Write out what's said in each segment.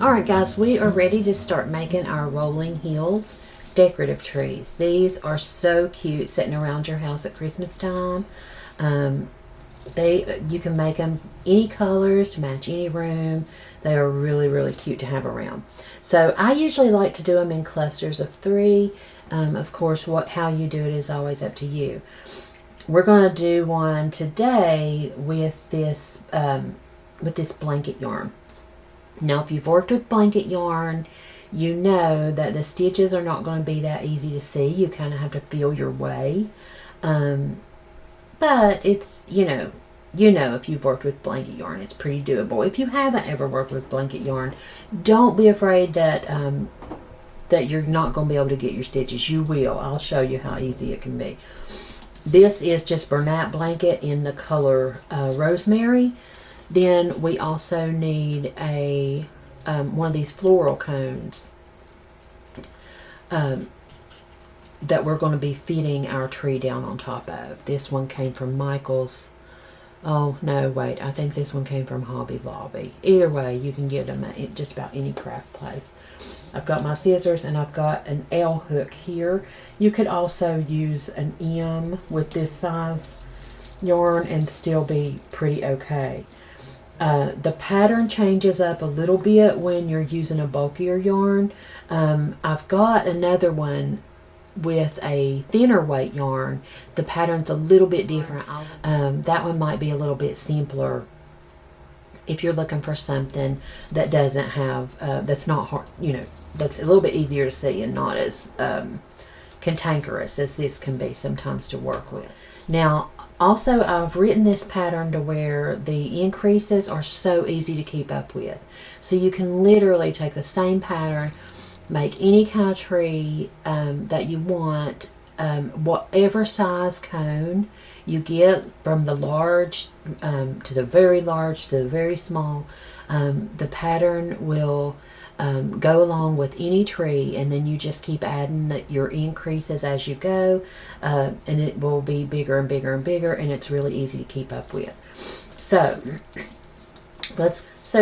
Alright guys, we are ready to start making our rolling hills decorative trees. These are so cute sitting around your house at Christmas time. You can make them any colors to match any room. They are really, really cute to have around. So I usually like to do them in clusters of 3. Of course, how you do it is always up to you. We're going to do one today with this blanket yarn. Now, if you've worked with blanket yarn, you know that the stitches are not going to be that easy to see. You kind of have to feel your way. But it's, you know, if you've worked with blanket yarn, it's pretty doable. If you haven't ever worked with blanket yarn, don't be afraid that that you're not going to be able to get your stitches. You will. I'll show you how easy it can be. This is just Bernat blanket in the color Rosemary. Then we also need a one of these floral cones that we're going to be fitting our tree down on top of. This one came from Michael's. Oh, no, wait. I think this one came from Hobby Lobby. Either way, you can get them at just about any craft place. I've got my scissors and I've got an L hook here. You could also use an M with this size yarn and still be pretty okay. The pattern changes up a little bit when you're using a bulkier yarn. I've got another one with a thinner weight yarn. The pattern's a little bit different. That one might be a little bit simpler if you're looking for something that doesn't have, that's not hard, that's a little bit easier to see and not as cantankerous as this can be sometimes to work with. Now, also, I've written this pattern to where the increases are so easy to keep up with. So you can literally take the same pattern, make any kind of tree that you want, whatever size cone you get, from the large to the very large to the very small. The pattern will go along with any tree, and then you just keep adding your increases as you go, and it will be bigger and bigger and bigger, and it's really easy to keep up with. So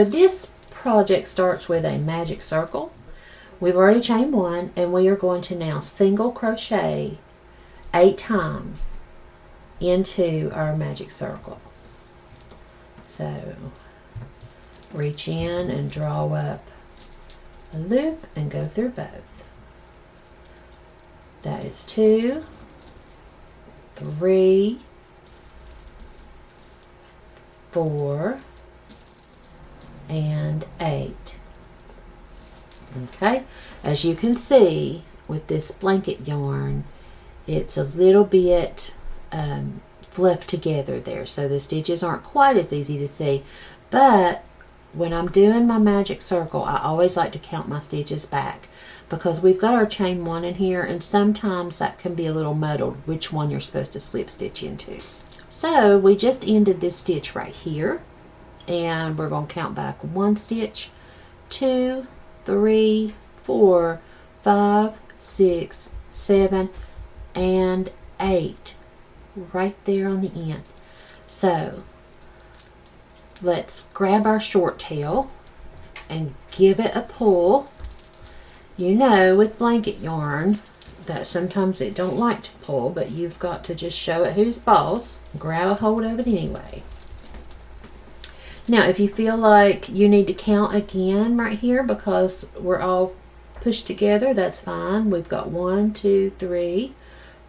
this project starts with a magic circle. We've already chained 1, and we are going to now single crochet 8 times into our magic circle. So reach in and draw up a loop and go through both. That is 2, 3, 4, and 8. Okay, as you can see with this blanket yarn, it's a little bit fluffed together there, so the stitches aren't quite as easy to see. But when I'm doing my magic circle, I always like to count my stitches back, because we've got our chain 1 in here, and sometimes that can be a little muddled which one you're supposed to slip stitch into. So we just ended this stitch right here, and we're going to count back 1 stitch, 2, 3, 4, 5, 6, 7, and 8 right there on the end. So let's grab our short tail and give it a pull. You know, with blanket yarn that sometimes it don't like to pull, but you've got to just show it who's boss. Grab a hold of it anyway. Now, if you feel like you need to count again right here because we're all pushed together, that's fine. We've got 1, 2, 3,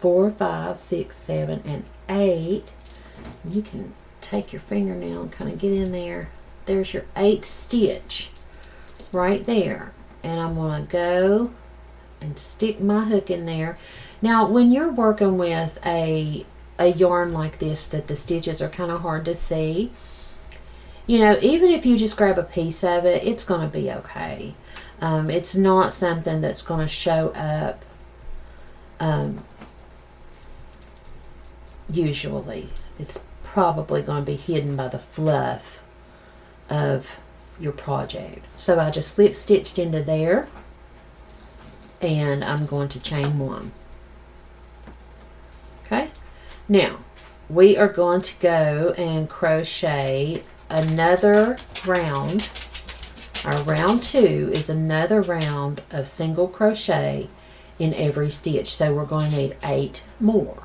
4, 5, 6, 7, and 8. You can take your fingernail and kind of get in there. There's your 8th stitch right there. And I'm going to go and stick my hook in there. Now, when you're working with a yarn like this that the stitches are kind of hard to see, even if you just grab a piece of it, it's going to be okay. It's not something that's going to show up usually. It's probably going to be hidden by the fluff of your project. So I just slip stitched into there, and I'm going to chain 1. Okay, now we are going to go and crochet another round Our round 2 is another round of single crochet in every stitch. So we're going to need 8 more.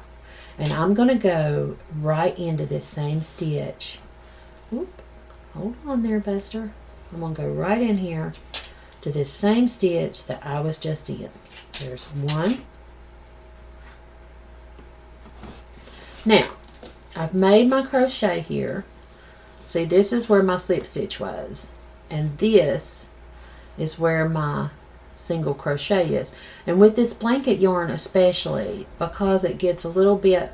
And I'm going to go right into this same stitch. Oop, hold on there, Buster. I'm going to go right in here to this same stitch that I was just in. There's 1. Now, I've made my crochet here. See, this is where my slip stitch was. And this is where my single crochet is. And with this blanket yarn especially, because it gets a little bit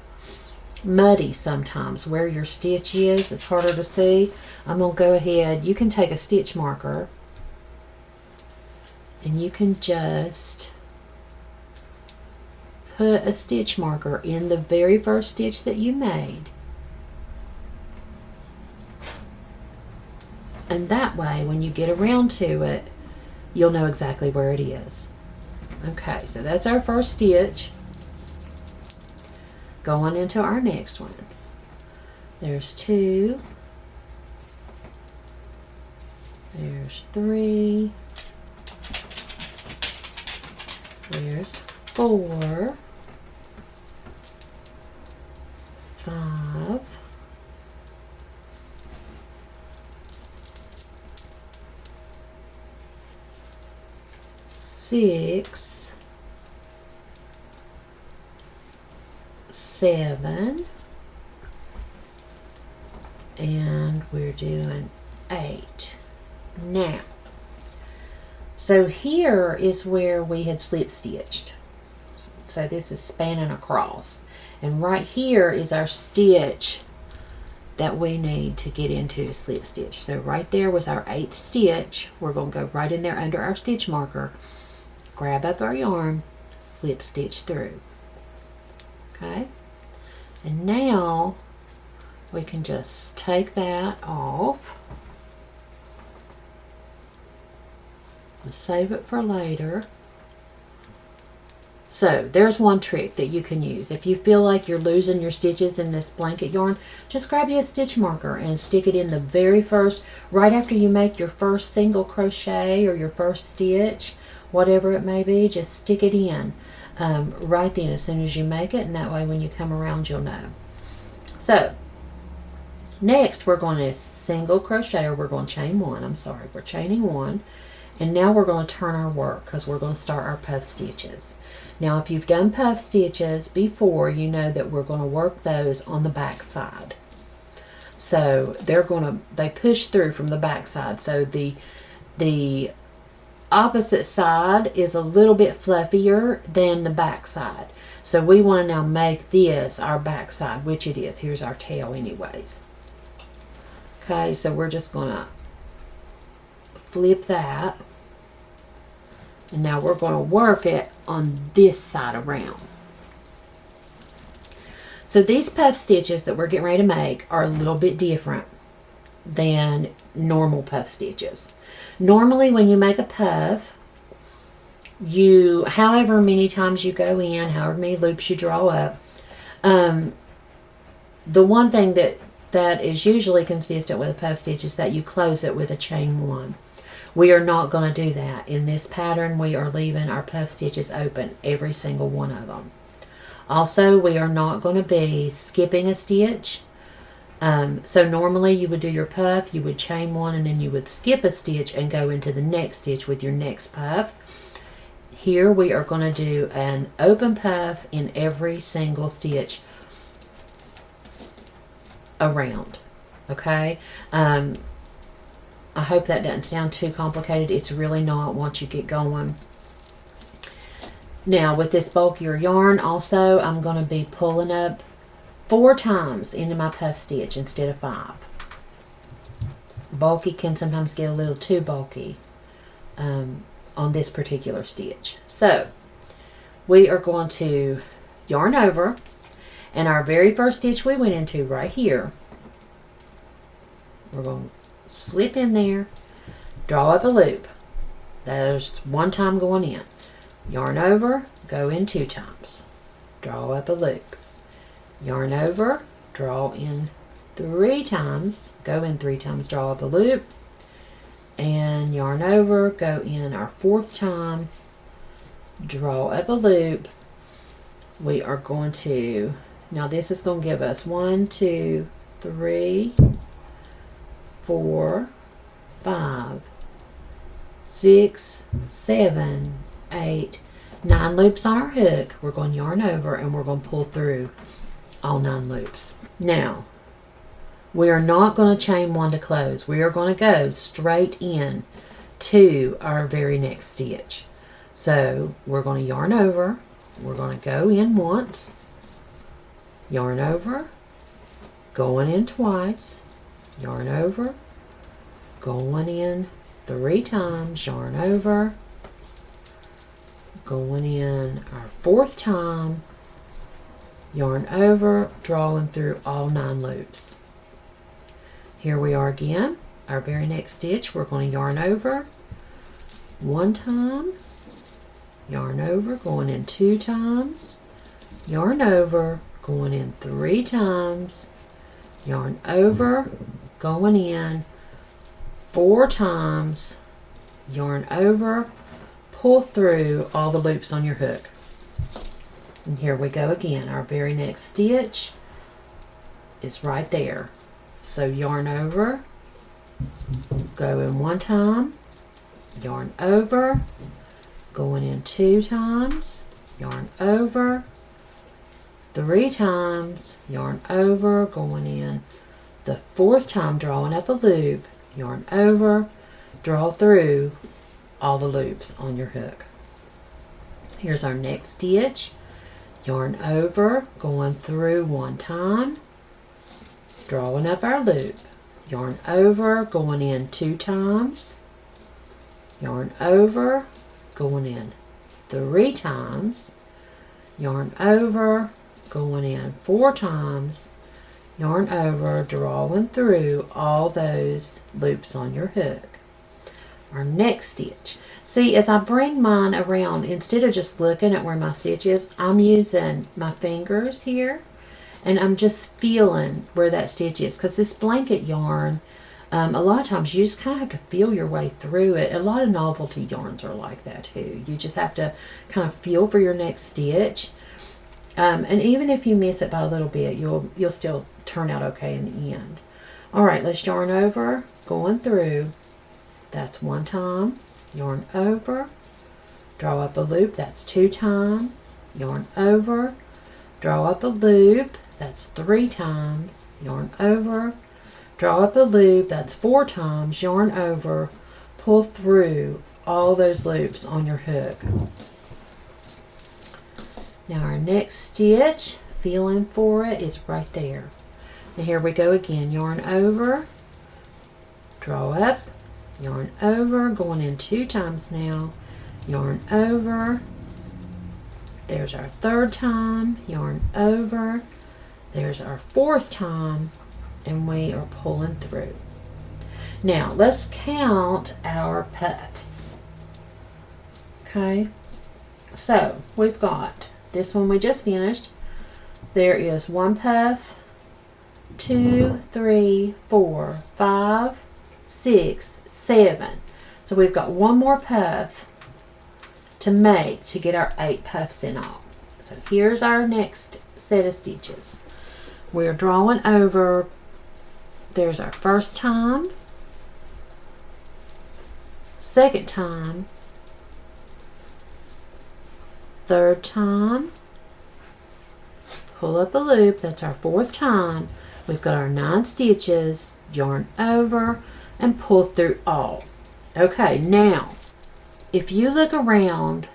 muddy sometimes where your stitch is, it's harder to see. I'm going to go ahead, you can take a stitch marker and you can just put a stitch marker in the very first stitch that you made. And that way, when you get around to it, you'll know exactly where it is. Okay, so that's our first stitch. Going into our next one. There's 2. There's 3. There's 4. 5. 6, 7, and we're doing 8. Now, so here is where we had slip stitched. So this is spanning across. And right here is our stitch that we need to get into to slip stitch. So right there was our 8th stitch. We're going to go right in there under our stitch marker, grab up our yarn, slip stitch through. Okay, and now we can just take that off and save it for later. So there's one trick that you can use. If you feel like you're losing your stitches in this blanket yarn, just grab you a stitch marker and stick it in the very first, right after you make your first single crochet or your first stitch, whatever it may be, just stick it in right then as soon as you make it, and that way when you come around you'll know. So next we're going to single crochet, or we're going to chain 1, we're chaining 1, and now we're going to turn our work because we're going to start our puff stitches. Now if you've done puff stitches before, you know that we're going to work those on the back side. So they push through from the back side. So the opposite side is a little bit fluffier than the back side. So we want to now make this our back side, which it is. Here's our tail anyways. Okay, so we're just going to flip that. And now we're going to work it on this side around. So these puff stitches that we're getting ready to make are a little bit different than normal puff stitches. Normally when you make a puff, however many times you go in, however many loops you draw up, the one thing that is usually consistent with a puff stitch is that you close it with a chain 1. We are not going to do that. In this pattern, we are leaving our puff stitches open, every single one of them. Also, we are not going to be skipping a stitch. So normally you would do your puff, you would chain 1, and then you would skip a stitch and go into the next stitch with your next puff. Here we are going to do an open puff in every single stitch around. Okay? I hope that doesn't sound too complicated. It's really not once you get going. Now with this bulkier yarn also, I'm going to be pulling up 4 times into my puff stitch instead of 5. Bulky can sometimes get a little too bulky on this particular stitch. So we are going to yarn over, and our very first stitch we went into right here, we're going to slip in there, draw up a loop. There's 1 time going in. Yarn over, go in 2 times. Draw up a loop. Yarn over, draw in 3 times, go in 3 times, draw up a loop. and yarn over, go in our 4th time, draw up a loop. We are going to, now this is going to give us 1, 2, 3, 4, 5, 6, 7, 8, 9 loops on our hook. We're going to yarn over and we're going to pull through all 9 loops. Now, we are not going to chain 1 to close. We are going to go straight in to our very next stitch. So we're going to yarn over. We're going to go in once, yarn over, going in twice, yarn over, going in 3 times, yarn over, going in our 4th time, yarn over, drawing through all 9 loops. Here we are again, our very next stitch. We're going to yarn over 1 time, yarn over, going in 2 times, yarn over, going in 3 times, yarn over, going in 4 times, yarn over, pull through all the loops on your hook. And here we go again. Our very next stitch is right there. So yarn over, go in 1 time, yarn over, going in 2 times, yarn over, 3 times, yarn over, going in the 4th time, drawing up a loop, yarn over, draw through all the loops on your hook. Here's our next stitch. Yarn over, going through 1 time, drawing up our loop, yarn over, going in 2 times, yarn over, going in 3 times, yarn over, going in 4 times, yarn over, drawing through all those loops on your hook. Our next stitch. See, as I bring mine around, instead of just looking at where my stitch is, I'm using my fingers here, and I'm just feeling where that stitch is, because this blanket yarn, a lot of times you just kind of have to feel your way through it. A lot of novelty yarns are like that too. You just have to kind of feel for your next stitch, and even if you miss it by a little bit, you'll still turn out okay in the end. All right, let's yarn over, going through. That's 1 time, yarn over, draw up a loop. That's 2 times, yarn over, draw up a loop. That's 3 times, yarn over, draw up a loop. That's 4 times, yarn over, pull through all those loops on your hook. Now our next stitch, feeling for it, is right there. And here we go again. Yarn over, draw up, yarn over, going in 2 times now, yarn over, there's our 3rd time, yarn over, there's our 4th time, and we are pulling through. Now let's count our puffs. Okay, so we've got this one we just finished. There is 1 puff, 2, 3, 4, 5, 6, 7. So we've got 1 more puff to make to get our 8 puffs in all. So here's our next set of stitches. We're drawing over. There's our 1st time, 2nd time, 3rd time, pull up a loop. That's our 4th time. We've got our 9 stitches, yarn over, and pull through all. Okay, now if you look around,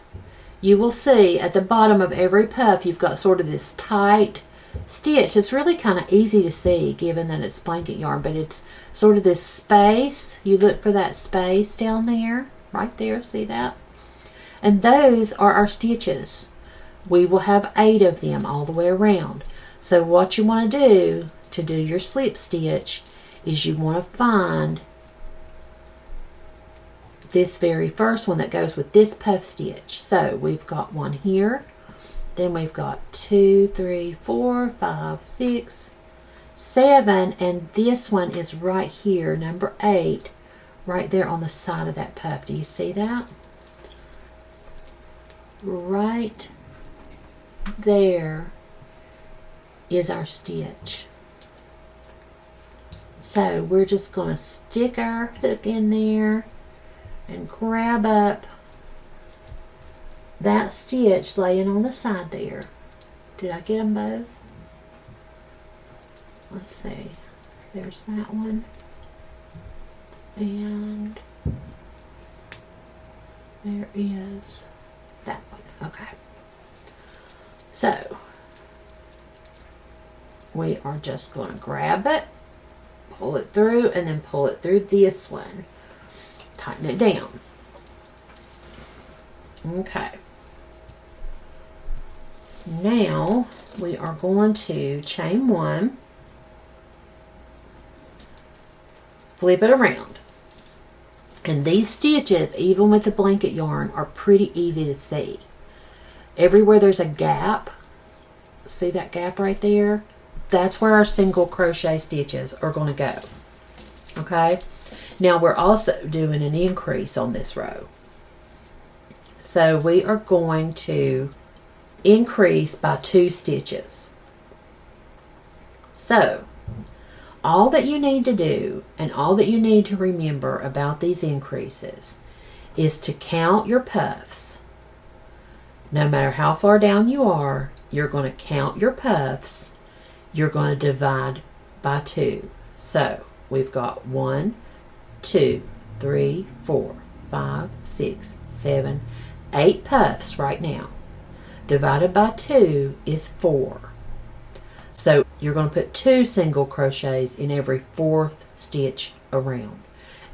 you will see at the bottom of every puff you've got sort of this tight stitch. It's really kind of easy to see given that it's blanket yarn, but it's sort of this space. You look for that space down there, right there, see that? And those are our stitches. We will have 8 of them all the way around. So what you want to do your slip stitch is you want to find this very first one that goes with this puff stitch. So we've got 1 here, then we've got 2, 3, 4, 5, 6, 7, and this one is right here, number 8, right there on the side of that puff. Do you see that? Right there is our stitch. So we're just going to stick our hook in there and grab up that stitch laying on the side there. Did I get them both? Let's see. There's that one. And there is that one. Okay. So we are just going to grab it, pull it through, and then pull it through this one. Tighten it down. Okay. Now we are going to chain one, flip it around. And these stitches, even with the blanket yarn, are pretty easy to see. Everywhere there's a gap, see that gap right there? That's where our single crochet stitches are going to go. Okay? Now we're also doing an increase on this row. So we are going to increase by 2 stitches. So all that you need to do and all that you need to remember about these increases is to count your puffs. No matter how far down you are, you're going to count your puffs. You're going to divide by 2. So we've got 1, 2, 3, 4, 5, 6, 7, 8 puffs right now. Divided by 2 is 4. So you're going to put 2 single crochets in every 4th stitch around.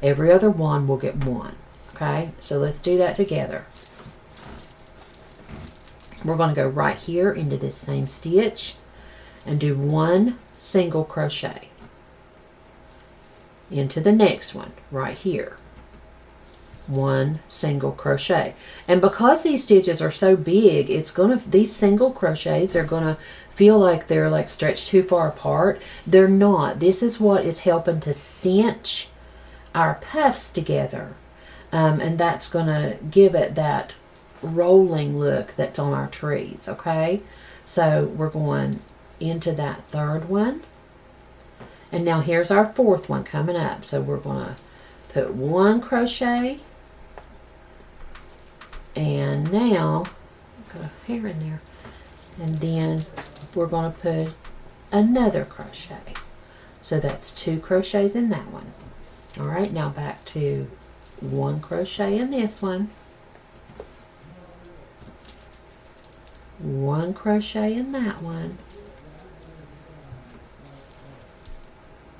Every other one will get 1. Okay, so let's do that together. We're going to go right here into this same stitch and do 1 single crochet into the next one right here. 1 single crochet. And because these stitches are so big, these single crochets are gonna feel like they're like stretched too far apart. They're not. This is what is helping to cinch our puffs together. And that's gonna give it that rolling look that's on our trees. Okay, so we're going into that 3rd one, and now here's our 4th one coming up. So we're gonna put 1 crochet, and now got a hair in there, and then we're going to put another crochet. So that's 2 crochets in that one. All right, now back to 1 crochet in this one, 1 crochet in that one,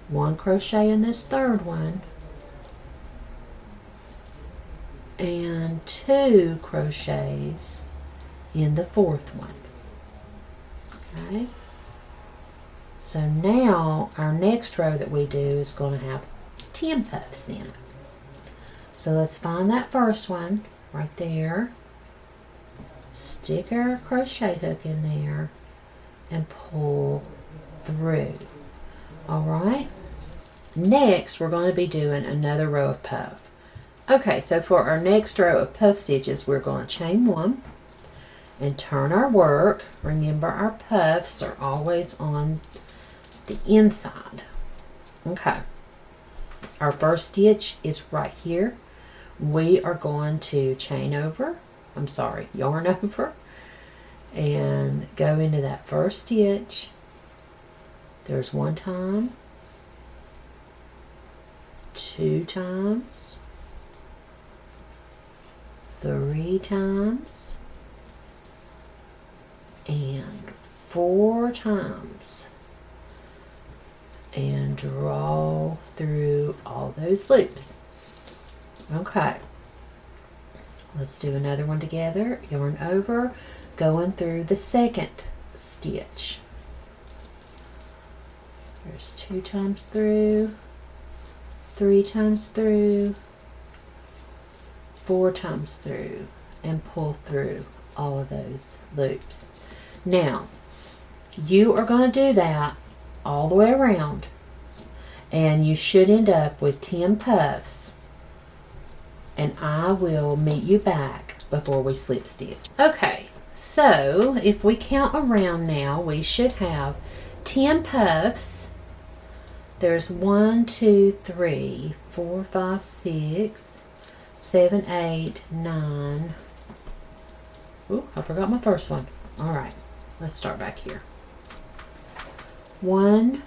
1 crochet in this 3rd one, and 2 crochets in the 4th one. Okay, so now our next row that we do is going to have 10 puffs in it. So let's find that first one right there, stick our crochet hook in there, and pull through. Alright, next we're going to be doing another row of puff. Okay, so for our next row of puff stitches, we're going to chain 1 and turn our work. Remember, our puffs are always on the inside. Okay, our first stitch is right here. We are going to yarn over, and go into that first stitch. There's 1 time, 2 times, 3 times, and 4 times, and draw through all those loops. Okay, let's do another one together. Yarn over, going through the 2nd stitch. There's 2 times through, 3 times through, 4 times through, and pull through all of those loops. Now, you are going to do that all the way around, and you should end up with 10 puffs and I will meet you back before we slip stitch. Okay, so if we count around now, we should have 10 puffs. There's 1, 2, 3, 4, 5, 6, 7, 8, 9. Ooh, I forgot my first one. All right, let's start back here. 1,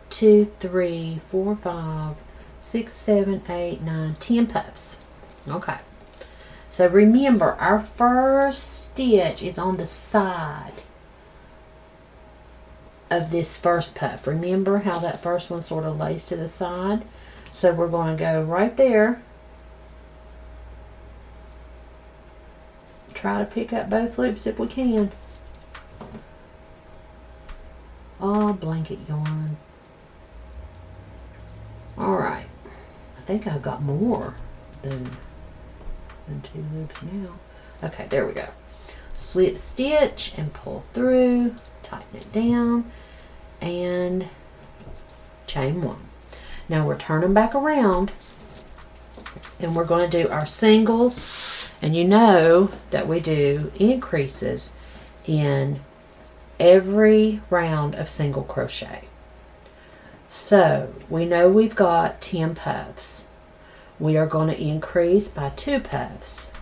2, 3, 4, 5, 6, 7, 8, 9, 10 puffs. Okay. So remember, our first stitch is on the side of this first puff. Remember how that first one sort of lays to the side? So we're going to go right there. Try to pick up both loops if we can. Oh, blanket yarn. Alright. I think I've got more than 2 loops now. Okay, there we go. Slip stitch and pull through. Tighten it down. And chain 1. Now we're turning back around. And we're going to do our singles. And you know that we do increases in every round of single crochet. So we know we've got 10 puffs. We are going to increase by 2 puffs.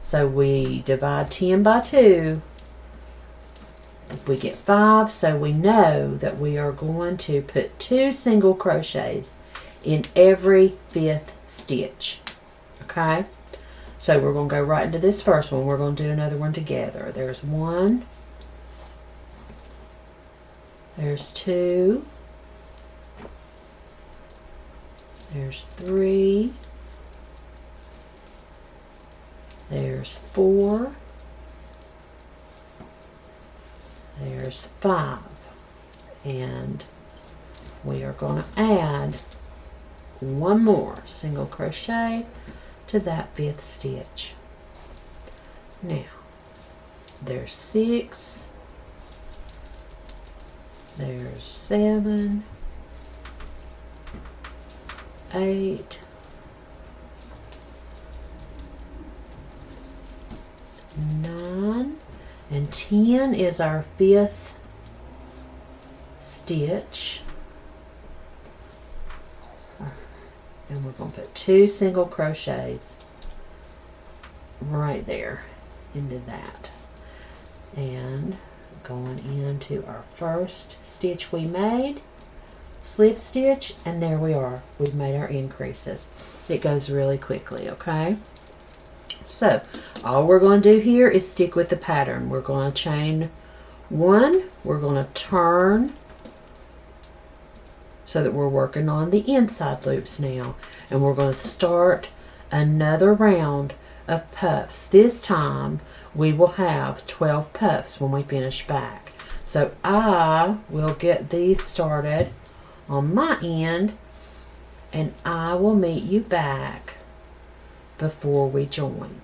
So we divide 10 by 2. We get 5, so we know that we are going to put 2 single crochets in every 5th stitch. Okay? So we're going to go right into this first one. We're going to do another one together. There's 1. There's 2. There's 3. There's 4. There's 5. And we are going to add 1 more single crochet to that 5th stitch. Now, there's 6. There's 7, 8, 9, and 10 is our 5th stitch. And we're going to put 2 single crochets right there into that. And going into our first stitch we made, slip stitch, and there we are. We've made our increases. It goes really quickly, okay? So all we're going to do here is stick with the pattern. We're going to chain 1. We're going to turn so that we're working on the inside loops now. And we're going to start another round of puffs. This time we will have 12 puffs when we finish back. So I will get these started on my end, and I will meet you back before we join.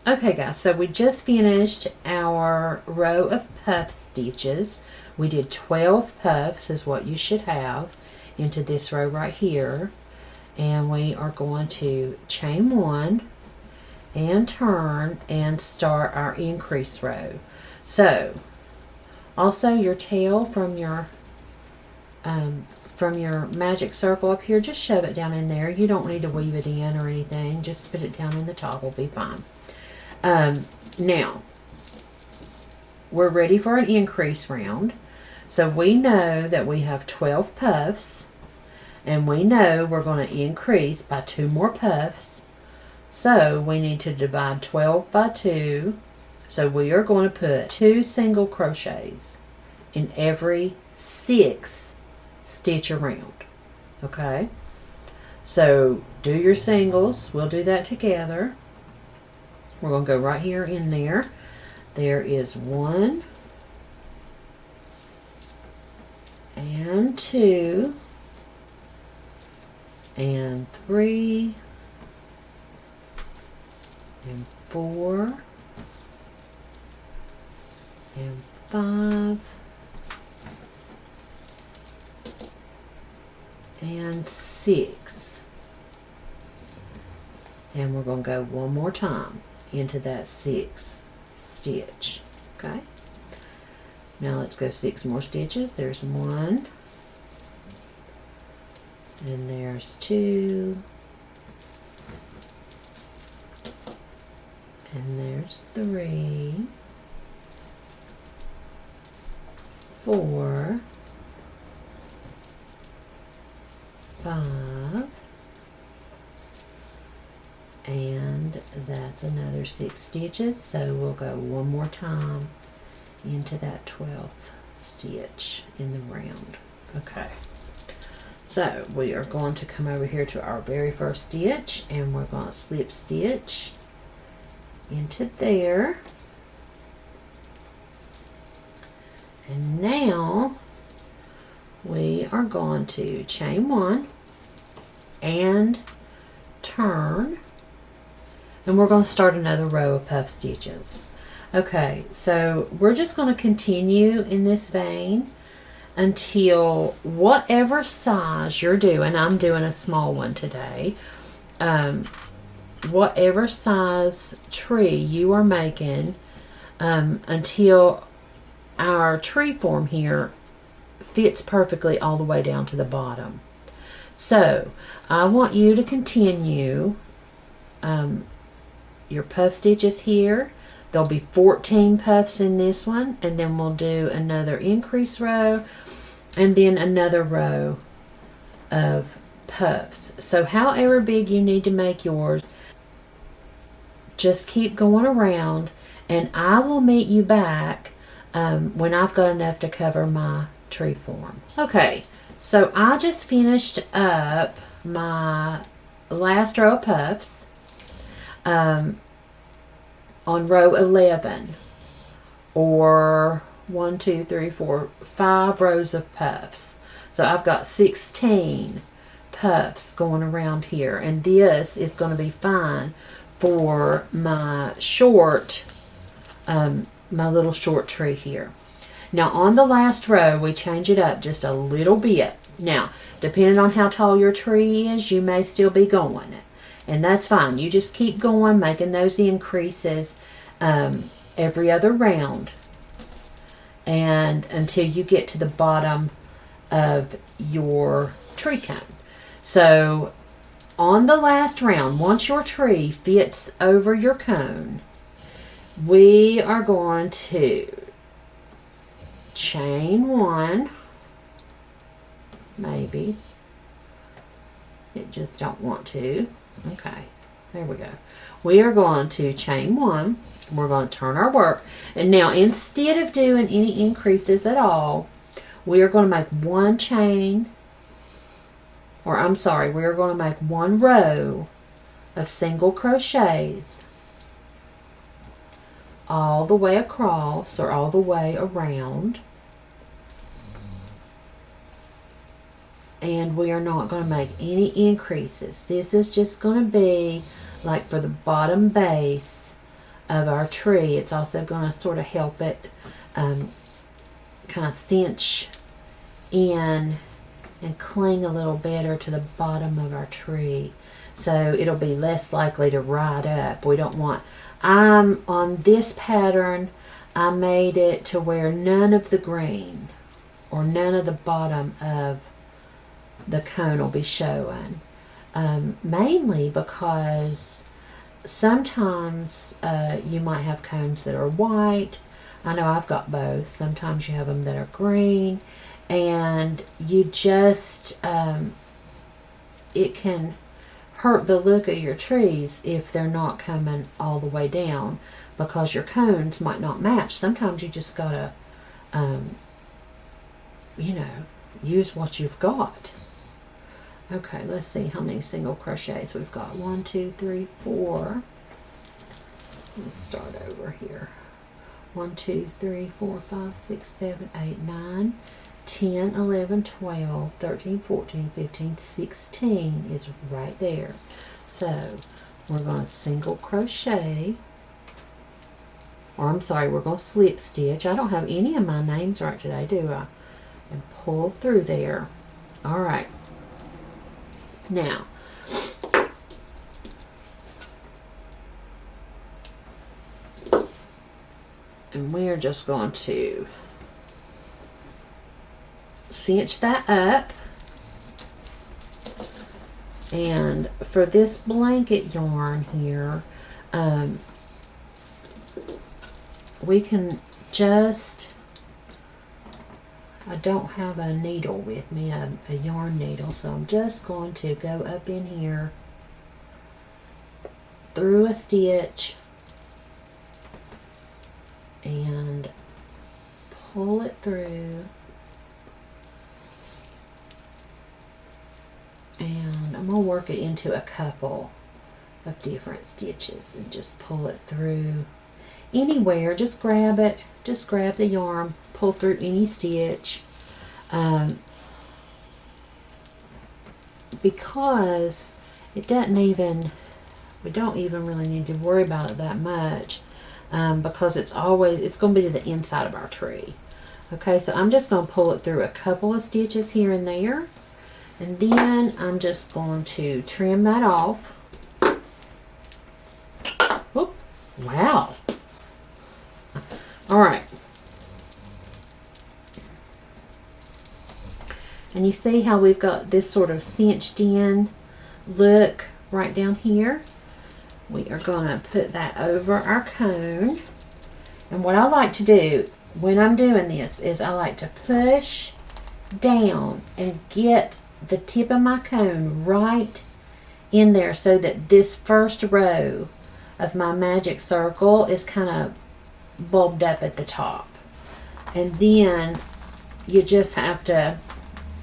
Okay guys, so we just finished our row of puff stitches. We did 12 puffs is what you should have into this row right here. And we are going to chain 1 and turn and start our increase row. So also your tail from your magic circle up here, just shove it down in there. You don't need to weave it in or anything, just put it down in the top, will be fine. Now we're ready for an increase round. So we know that we have 12 puffs, and we know we're going to increase by 2 more puffs. So we need to divide 12 by 2. So we are going to put 2 single crochets in every 6 stitch around. Okay? So do your singles. We'll do that together. We're going to go right here in there. There is 1 and 2 and 3 and 4 and 5 and 6. and we're going to go one more time into that 6th stitch. Okay, now let's go 6 more stitches. There's 1, and there's 2, and there's 3, 4, 5, and that's another 6 stitches. So we'll go one more time into that 12th stitch in the round. Okay, so we are going to come over here to our very first stitch, and we're going to slip stitch into there. And now we are going to chain 1 and turn, and we're going to start another row of puff stitches. Okay, so we're just going to continue in this vein until whatever size you're doing. I'm doing a small one today. Whatever size tree you are making, until our tree form here fits perfectly all the way down to the bottom. So I want you to continue your puff stitches here. There'll be 14 puffs in this one, and then we'll do another increase row and then another row of puffs. So however big you need to make yours, just keep going around, and I will meet you back when I've got enough to cover my tree form. Okay, so I just finished up my last row of puffs on row 11, or 1, 2, 3, 4, 5 rows of puffs. So I've got 16 puffs going around here, and this is going to be fine for my short, my little short tree here. Now on the last row, we change it up just a little bit. Now, depending on how tall your tree is, you may still be going, and that's fine. You just keep going, making those increases every other round, and until you get to the bottom of your tree cone. So on the last round, once your tree fits over your cone, we are going to chain 1, maybe. It just don't want to. Okay, there we go. We are going to chain 1. We're going to turn our work. And now, instead of doing any increases at all, we are going to make one chain, or I'm sorry, we are going to make one row of single crochets all the way across, or all the way around. And we are not going to make any increases. This is just going to be like for the bottom base of our tree. It's also going to sort of help it kind of cinch in and cling a little better to the bottom of our tree, so it'll be less likely to ride up. We don't want, on this pattern, I made it to where none of the green or none of the bottom of the cone will be showing, mainly because sometimes you might have cones that are white. I know I've got both. Sometimes you have them that are green, and you just it can hurt the look of your trees if they're not coming all the way down, because your cones might not match. Sometimes you just gotta use what you've got. Okay, let's see how many single crochets we've got. 1, 2, 3, 4. Let's start over here. 1, 2, 3, 4, 5, 6, 7, 8, 9, 10, 11, 12, 13, 14, 15, 16 is right there. So we're going to single crochet, or I'm sorry, we're going to slip stitch. I don't have any of my names right today, do I? And pull through there. All right. Now, And we're just going to cinch that up. And for this blanket yarn here, we can just, I don't have a needle with me, a yarn needle, so I'm just going to go up in here through a stitch and pull it through. And I'm going to work it into a couple of different stitches and just pull it through anywhere. Just grab it, just grab the yarn, pull through any stitch, because it doesn't even, we don't even really need to worry about it that much, because it's going to be to the inside of our tree. Okay, so I'm just going to pull it through a couple of stitches here and there, and then I'm just going to trim that off. Oop, wow. All right. And you see how we've got this sort of cinched in look right down here? We are going to put that over our cone. And what I like to do when I'm doing this is I like to push down and get the tip of my cone right in there so that this first row of my magic circle is kind of bulbed up at the top. And then you just have to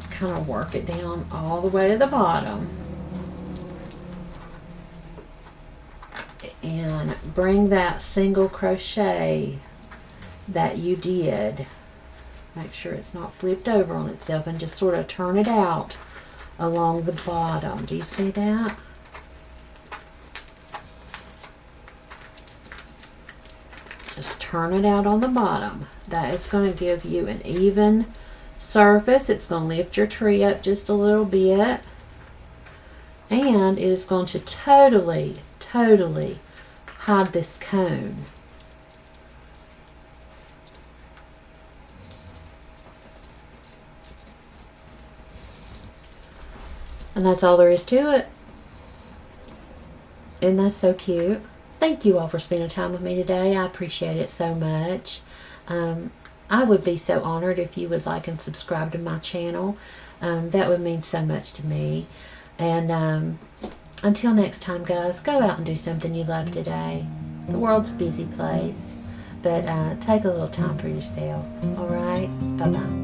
kind of work it down all the way to the bottom and bring that single crochet that you did, make sure it's not flipped over on itself, and just sort of turn it out along the bottom. Do you see that? Just turn it out on the bottom. That is going to give you an even surface. It's going to lift your tree up just a little bit, and it is going to totally hide this cone. And that's all there is to it. And that's so cute. Thank you all for spending time with me today. I appreciate it so much. I would be so honored if you would like and subscribe to my channel. That would mean so much to me. And until next time, guys, go out and do something you love today. The world's a busy place, but take a little time for yourself. All right? Bye-bye.